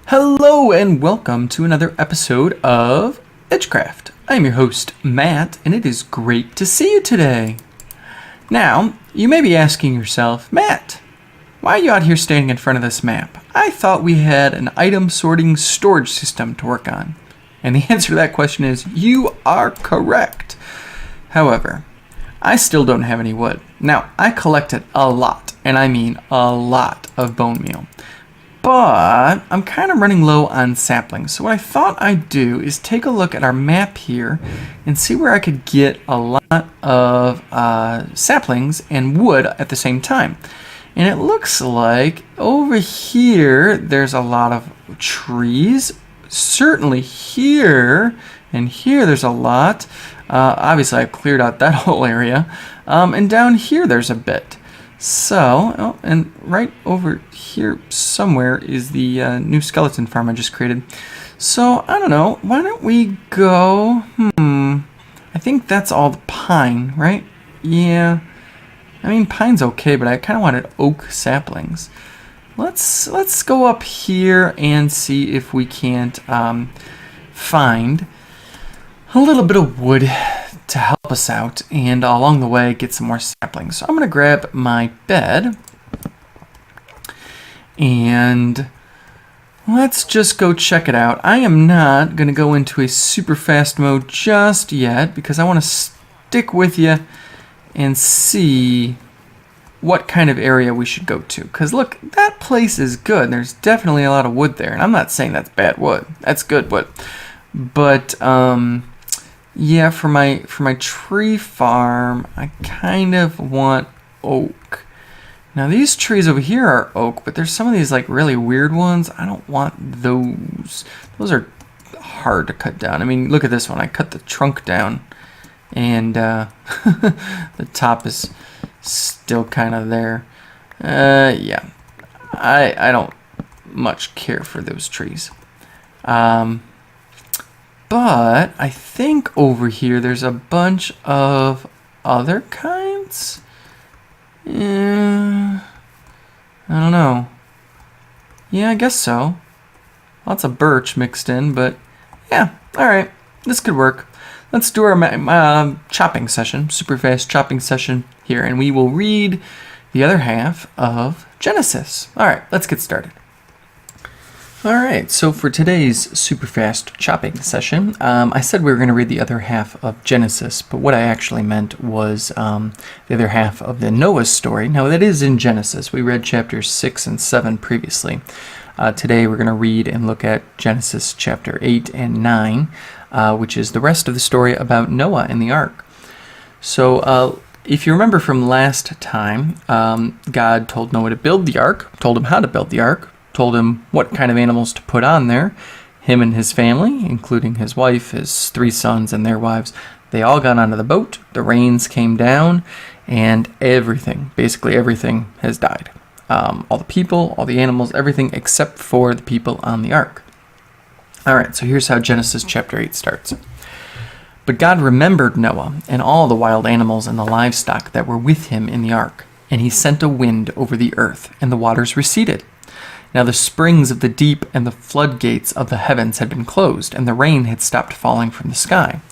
Hello and welcome to another episode of EdgeCraft. I'm your host, Matt, and it is great to see you today. Now, you may be asking yourself, Matt, why are you out here standing in front of this map? I thought we had an item sorting storage system to work on. And the answer to that question is, you are correct. However, I still don't have any wood. Now, I collected a lot, and I mean a lot of bone meal. But I'm kind of running low on saplings. So what I thought I'd do is take a look at our map here and see where I could get a lot of saplings and wood at the same time. And it looks like over here there's a lot of trees. Certainly here and here there's a lot. Obviously I've cleared out that whole area. And down here there's a bit. So, and right over here somewhere is the new skeleton farm I just created. So, I don't know, why don't we go, I think that's all the pine, right? Yeah, I mean, pine's okay, but I kind of wanted oak saplings. Let's go up here and see if we can't find a little bit of wood to help us out, and along the way get some more saplings. So I'm going to grab my bed and let's just go check it out. I am not going to go into a super fast mode just yet because I want to stick with you and see what kind of area we should go to. Because look, that place is good. There's definitely a lot of wood there, and I'm not saying that's bad wood. That's good wood. But yeah, for my tree farm, I kind of want oak. Now these trees over here are oak, but there's some of these like really weird ones. I don't want those. Those are hard to cut down. I mean, look at this one. I cut the trunk down, and the top is still kind of there. Yeah, I don't much care for those trees. But I think over here there's a bunch of other kinds. I don't know. Yeah, I guess so. Lots of birch mixed in, but yeah, alright. This could work. Let's do our chopping session, super fast chopping session here, and we will read the other half of Genesis. Alright, let's get started. Alright, so for today's super fast chopping session, I said we were going to read the other half of Genesis, but what I actually meant was the other half of the Noah's story. Now that is in Genesis. We read chapters 6 and 7 previously. Today we're going to read and look at Genesis chapter 8 and 9, which is the rest of the story about Noah and the ark. So if you remember from last time, God told Noah to build the ark, told him how to build the ark, told him what kind of animals to put on there. Him and his family, including his wife, his 3 sons, and their wives, they all got onto the boat. The rains came down, and everything, basically everything, has died. All the people, all the animals, everything except for the people on the ark. All right, so here's how Genesis chapter 8 starts. But God remembered Noah and all the wild animals and the livestock that were with him in the ark, and he sent a wind over the earth, and the waters receded. Now the springs of the deep and the floodgates of the heavens had been closed, and the rain had stopped falling from the sky.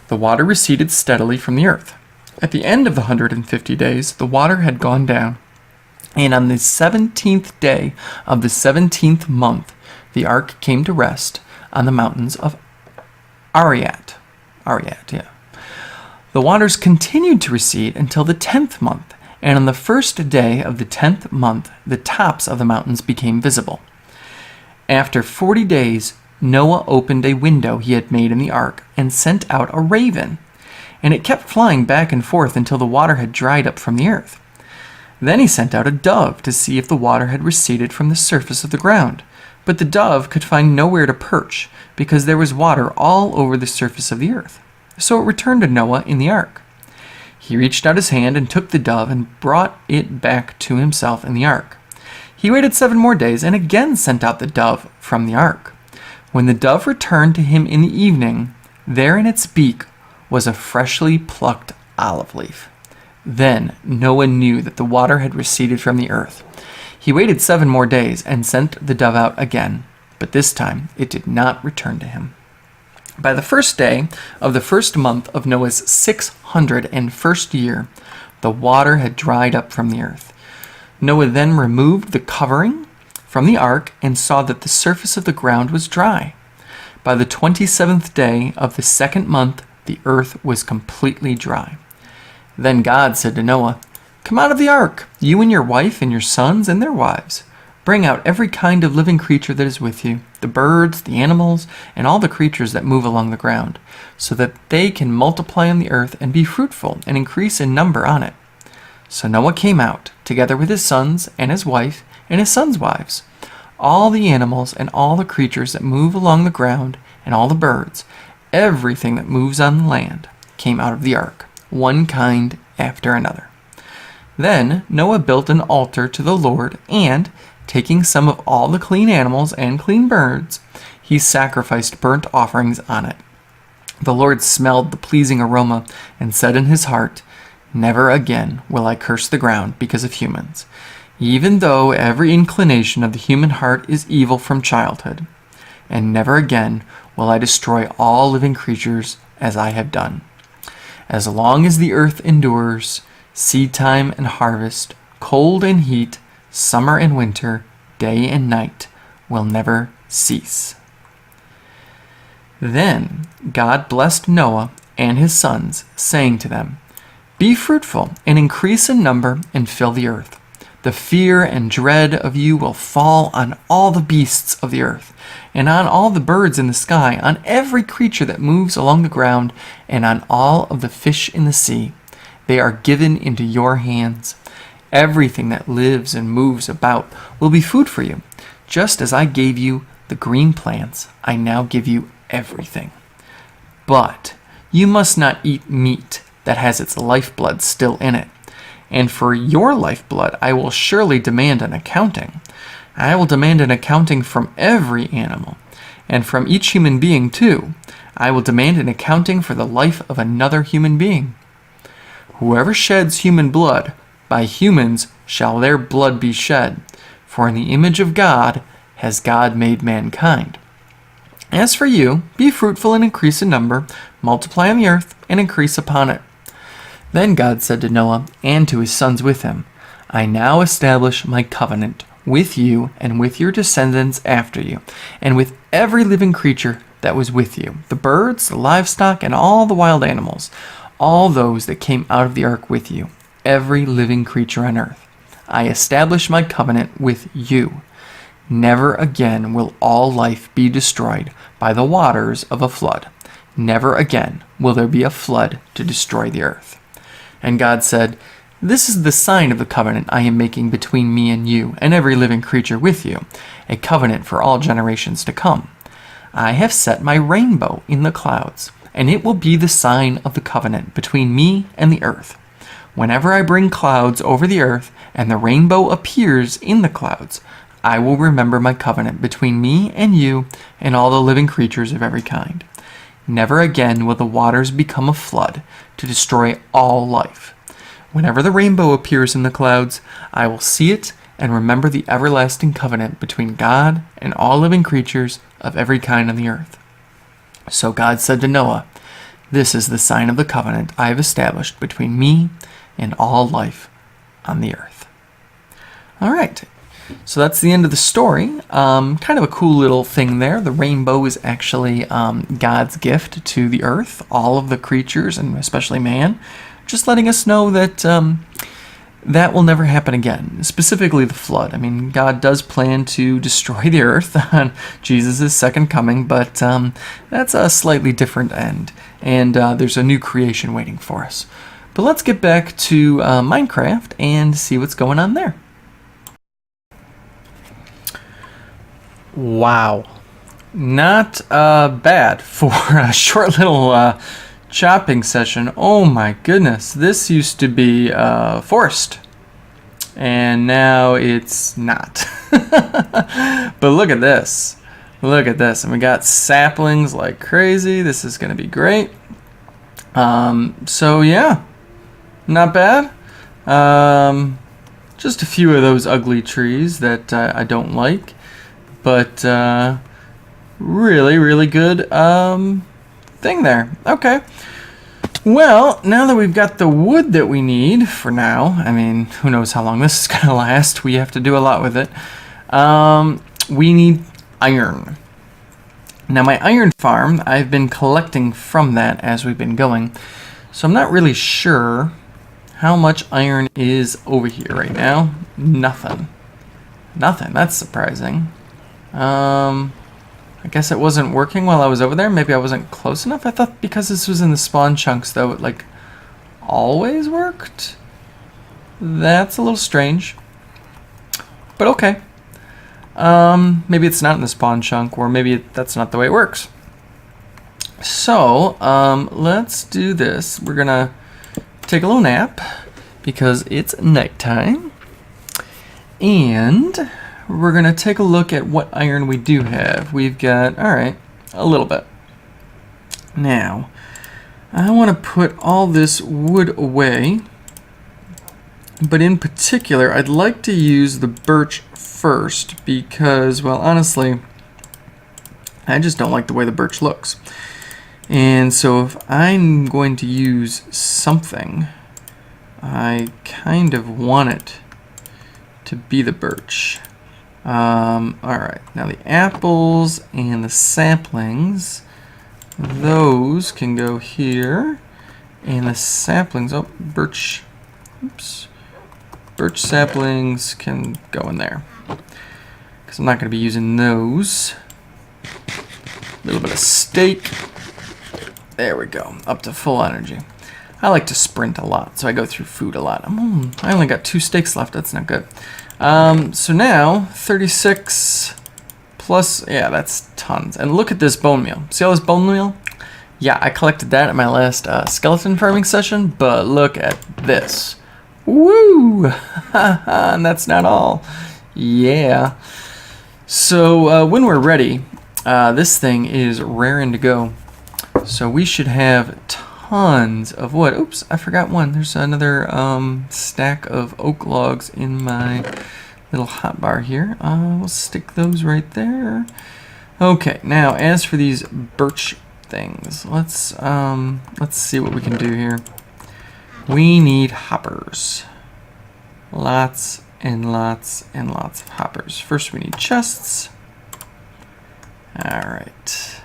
The water receded steadily from the earth. At the end of the 150 days, the water had gone down, and on the 17th day of the 17th month, the ark came to rest on the mountains of Ararat. Yeah. The waters continued to recede until the 10th month. And on the first day of the 10th month, the tops of the mountains became visible. After 40 days, Noah opened a window he had made in the ark and sent out a raven, and it kept flying back and forth until the water had dried up from the earth. Then he sent out a dove to see if the water had receded from the surface of the ground, but the dove could find nowhere to perch because there was water all over the surface of the earth. So it returned to Noah in the ark. He reached out his hand and took the dove and brought it back to himself in the ark. He waited 7 more days and again sent out the dove from the ark. When the dove returned to him in the evening, there in its beak was a freshly plucked olive leaf. Then Noah knew that the water had receded from the earth. He waited 7 more days and sent the dove out again. but this time it did not return to him. By the first day of the first month of Noah's 601st year, the water had dried up from the earth. Noah then removed the covering from the ark and saw that the surface of the ground was dry. By the 27th day of the second month, the earth was completely dry. Then God said to Noah, "Come out of the ark, you and your wife and your sons and their wives. Bring out every kind of living creature that is with you, the birds, the animals, and all the creatures that move along the ground, so that they can multiply on the earth and be fruitful and increase in number on it." So Noah came out, together with his sons and his wife and his sons' wives. All the animals and all the creatures that move along the ground and all the birds, everything that moves on the land, came out of the ark, one kind after another. Then Noah built an altar to the Lord, and, taking some of all the clean animals and clean birds, he sacrificed burnt offerings on it. The Lord smelled the pleasing aroma and said in his heart, "Never again will I curse the ground because of humans, even though every inclination of the human heart is evil from childhood. And never again will I destroy all living creatures as I have done. As long as the earth endures, seed time and harvest, cold and heat, summer and winter, day and night will never cease." Then God blessed Noah and his sons, saying to them, "Be fruitful and increase in number and fill the earth. The fear and dread of you will fall on all the beasts of the earth, and on all the birds in the sky, on every creature that moves along the ground, and on all of the fish in the sea. They are given into your hands. Everything that lives and moves about will be food for you. Just as I gave you the green plants, I now give you everything. But you must not eat meat that has its lifeblood still in it. And for your lifeblood I will surely demand an accounting. I will demand an accounting from every animal, and from each human being too. I will demand an accounting for the life of another human being. Whoever sheds human blood, by humans shall their blood be shed, for in the image of God has God made mankind. As for you, be fruitful and increase in number, multiply on the earth and increase upon it." Then God said to Noah and to his sons with him, "I now establish my covenant with you and with your descendants after you, and with every living creature that was with you, the birds, the livestock, and all the wild animals, all those that came out of the ark with you, every living creature on earth. I establish my covenant with you. Never again will all life be destroyed by the waters of a flood. Never again will there be a flood to destroy the earth." And God said, "This is the sign of the covenant I am making between me and you and every living creature with you, a covenant for all generations to come. I have set my rainbow in the clouds, and it will be the sign of the covenant between me and the earth. Whenever I bring clouds over the earth and the rainbow appears in the clouds, I will remember my covenant between me and you and all the living creatures of every kind. Never again will the waters become a flood to destroy all life. Whenever the rainbow appears in the clouds, I will see it and remember the everlasting covenant between God and all living creatures of every kind on the earth." So God said to Noah, "This is the sign of the covenant I have established between me and all life on the earth." All right. So that's the end of the story. Kind of a cool little thing there. The rainbow is actually God's gift to the earth, all of the creatures, and especially man, just letting us know that that will never happen again, specifically the flood. I mean, God does plan to destroy the earth on Jesus' second coming, but that's a slightly different end, and there's a new creation waiting for us. But let's get back to Minecraft and see what's going on there. Wow. Not bad for a short little chopping session. Oh my goodness. This used to be forest. And now it's not. But look at this. Look at this. And we got saplings like crazy. This is going to be great. So yeah. Not bad. Just a few of those ugly trees that I don't like. but really, really good thing there. Okay. Well, now that we've got the wood that we need for now, I mean, who knows how long this is going to last. We have to do a lot with it. We need iron. Now, my iron farm, I've been collecting from that as we've been going. So I'm not really sure how much iron is over here right now. Nothing. Nothing. That's surprising. I guess it wasn't working while I was over there. Maybe I wasn't close enough. I thought because this was in the spawn chunks, though, it like always worked. That's a little strange. But okay. Maybe it's not in the spawn chunk, or maybe that's not the way it works. So, let's do this. We're gonna take a little nap because it's nighttime. And we're going to take a look at what iron we do have. We've got, alright, a little bit. Now, I want to put all this wood away. But in particular, I'd like to use the birch first because, well, honestly, I just don't like the way the birch looks. And so if I'm going to use something, I kind of want it to be the birch. Alright, now the apples and the saplings, those can go here. And the saplings, oh, birch, oops. Birch saplings can go in there. Because I'm not going to be using those. A little bit of steak. There we go, up to full energy. I like to sprint a lot, so I go through food a lot. I only got 2 steaks left, that's not good. So now, 36 plus, yeah, that's tons. And look at this bone meal. See all this bone meal? Yeah, I collected that at my last skeleton farming session, but look at this. Woo! And that's not all. Yeah. So when we're ready, this thing is raring to go. So we should have tons of wood. Oops, I forgot one. There's another stack of oak logs in my little hotbar here. We'll stick those right there. Okay, now as for these birch things, let's see what we can do here. We need hoppers. Lots and lots and lots of hoppers. First we need chests. Alright.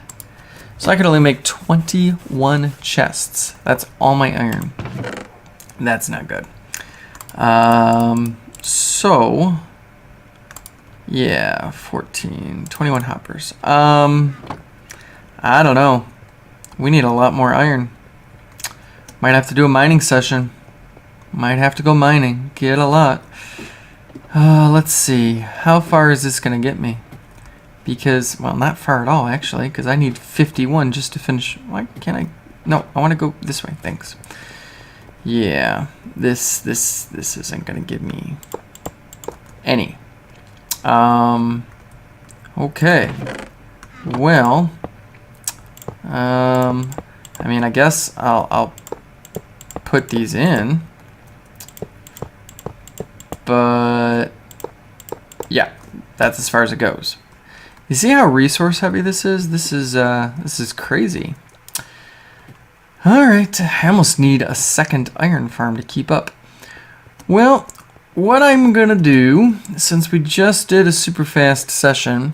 So I can only make 21 chests. That's all my iron. That's not good. So, yeah, 14, 21 hoppers. I don't know. We need a lot more iron. Might have to do a mining session. Might have to go mining. Get a lot. Let's see. How far is this going to get me? Because, well, not far at all, actually, because I need 51 just to finish. Why can't I? No, I want to go this way. Thanks. Yeah, this isn't going to give me any. Okay. Well, I mean, I guess I'll put these in. But, yeah, that's as far as it goes. You see how resource heavy this is? This is crazy. Alright, I almost need a second iron farm to keep up. Well, what I'm gonna do, since we just did a super fast session,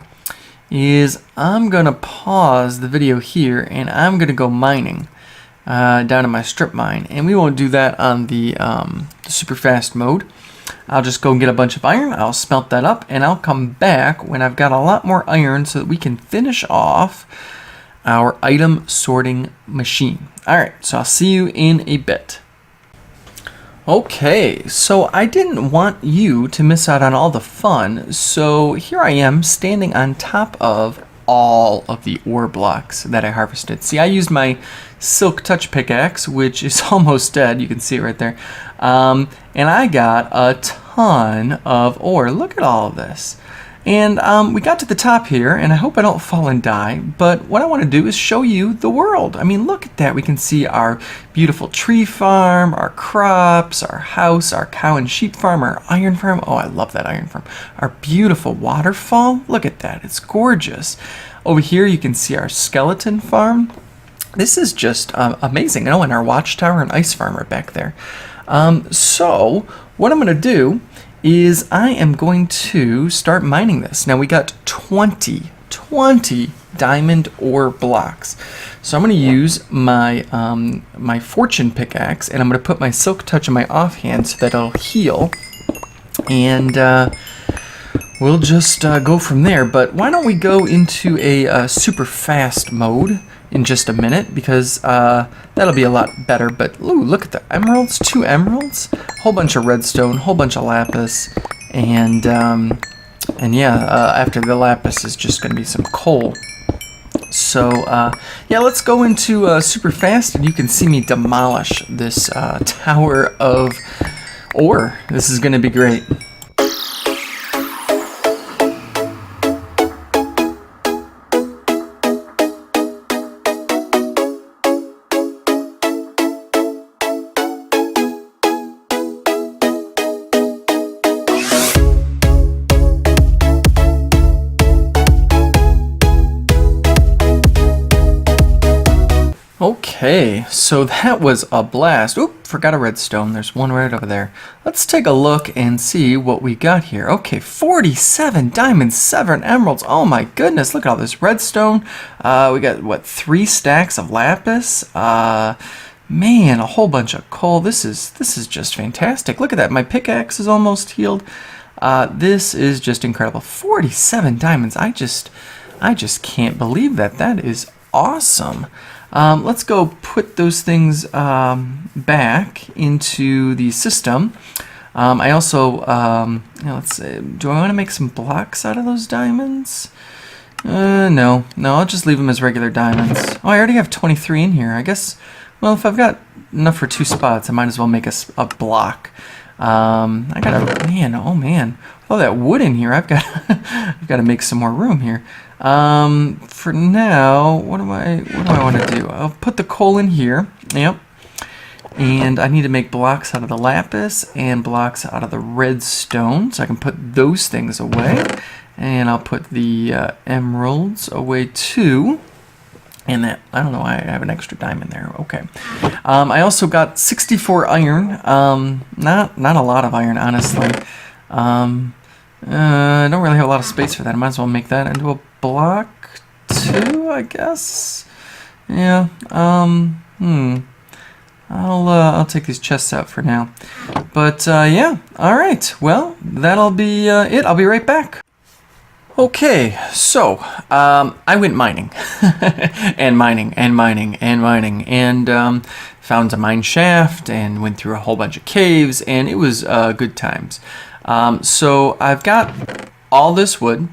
is I'm gonna pause the video here and I'm gonna go mining down in my strip mine. And we won't do that on the super fast mode. I'll just go and get a bunch of iron, I'll smelt that up, and I'll come back when I've got a lot more iron so that we can finish off our item sorting machine. Alright, so I'll see you in a bit. Okay, so I didn't want you to miss out on all the fun, so here I am standing on top of all of the ore blocks that I harvested. See, I used my silk touch pickaxe, which is almost dead. You can see it right there. And I got a ton of ore. Look at all of this. And we got to the top here, and I hope I don't fall and die, but what I want to do is show you the world. I mean, look at that. We can see our beautiful tree farm, our crops, our house, our cow and sheep farm, our iron farm. Oh, I love that iron farm. Our beautiful waterfall. Look at that. It's gorgeous. Over here, you can see our skeleton farm. This is just amazing. Oh, and our watchtower and ice farm are back there. So what I'm going to do is I am going to start mining this. Now we got 20 diamond ore blocks. So I'm going to use my my fortune pickaxe, and I'm going to put my silk touch in my offhand so that it'll heal. And we'll just go from there. But why don't we go into a super fast mode in just a minute, because that'll be a lot better. But ooh, look at the emeralds, 2 emeralds, a whole bunch of redstone, whole bunch of lapis, and yeah, after the lapis is just going to be some coal. So yeah, let's go into super fast, and you can see me demolish this tower of ore. This is going to be great. Okay, so that was a blast. Oop, forgot a redstone. There's one right over there. Let's take a look and see what we got here. Okay, 47 diamonds, 7 emeralds. Oh my goodness, look at all this redstone. We got, what, 3 stacks of lapis? Man, a whole bunch of coal. This is just fantastic. Look at that, my pickaxe is almost healed. This is just incredible. 47 diamonds. I just can't believe that. That is awesome. Let's go put those things back into the system. I also, let's see, do I want to make some blocks out of those diamonds? No, I'll just leave them as regular diamonds. Oh, I already have 23 in here. I guess, well, if I've got enough for 2 spots, I might as well make a block. I gotta, oh man, all that wood in here, I've got to make some more room here. For now, what do I want to do? I'll put the coal in here. Yep. And I need to make blocks out of the lapis and blocks out of the redstone, so I can put those things away. And I'll put the emeralds away too. And that, I don't know why I have an extra diamond there. Okay. I also got 64 iron. Not a lot of iron, honestly. I don't really have a lot of space for that. I might as well make that into a block too, I guess. Yeah. I'll take these chests out for now. But yeah. All right. Well, that'll be it. I'll be right back. Okay, so I went mining and mining and mining and mining, and found a mine shaft and went through a whole bunch of caves, and it was good times. So I've got all this wood,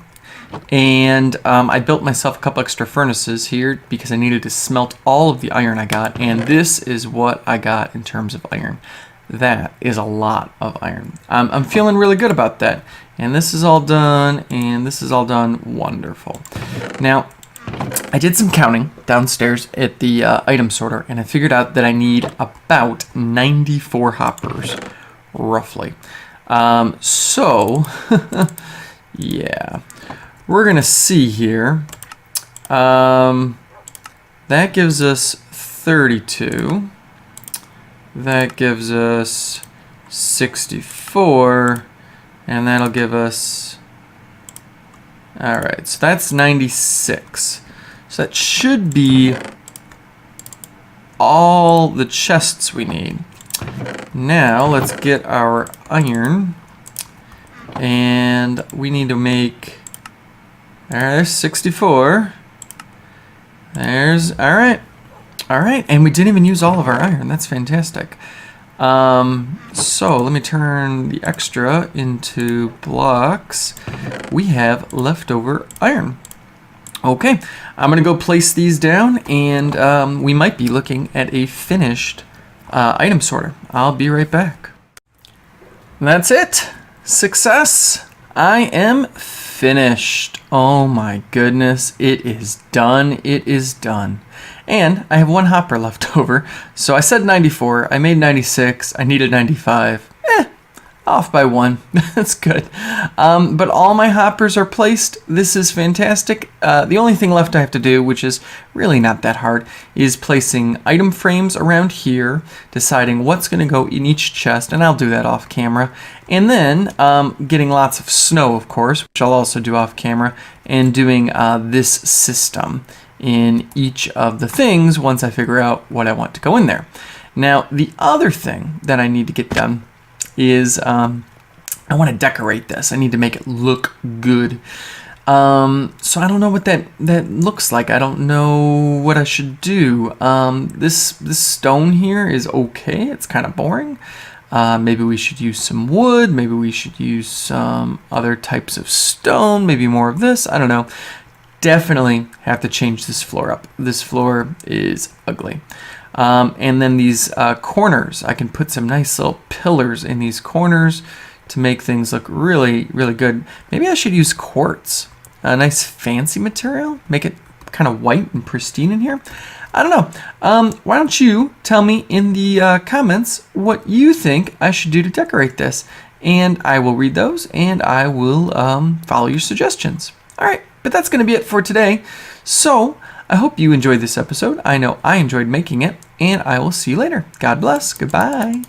and I built myself a couple extra furnaces here because I needed to smelt all of the iron I got, and this is what I got in terms of iron. That is a lot of iron. I'm feeling really good about that. And this is all done, and this is all done. Wonderful. Now, I did some counting downstairs at the item sorter, and I figured out that I need about 94 hoppers, roughly. So, yeah. We're going to see here. That gives us 32. That gives us 64. And that'll give us, all right, so that's 96. So that should be all the chests we need. Now let's get our iron, and we need to make, there's 64. There's, all right, and we didn't even use all of our iron. That's fantastic. So let me turn the extra into blocks. We have leftover iron. Okay, I'm gonna go place these down, and we might be looking at a finished item sorter. I'll be right back. That's it. Success. I am finished. Oh my goodness, it is done. It is done. And I have one hopper left over. So I said 94, I made 96, I needed 95. Off by 1. That's good. But all my hoppers are placed. This is fantastic. The only thing left I have to do, which is really not that hard, is placing item frames around here, deciding what's going to go in each chest, and I'll do that off camera. And then getting lots of snow, of course, which I'll also do off camera, and doing this system in each of the things once I figure out what I want to go in there. Now, the other thing that I need to get done is I want to decorate this. I need to make it look good. So I don't know what that looks like. I don't know what I should do. This stone here is okay. It's kind of boring. Maybe we should use some wood. Maybe we should use some other types of stone. Maybe more of this. I don't know. Definitely have to change this floor up. This floor is ugly. And then these corners, I can put some nice little pillars in these corners to make things look really, really good. Maybe I should use quartz, a nice fancy material, make it kind of white and pristine in here. I don't know. Why don't you tell me in the comments what you think I should do to decorate this? And I will read those and I will follow your suggestions. All right, but that's going to be it for today. So I hope you enjoyed this episode. I know I enjoyed making it, and I will see you later. God bless. Goodbye.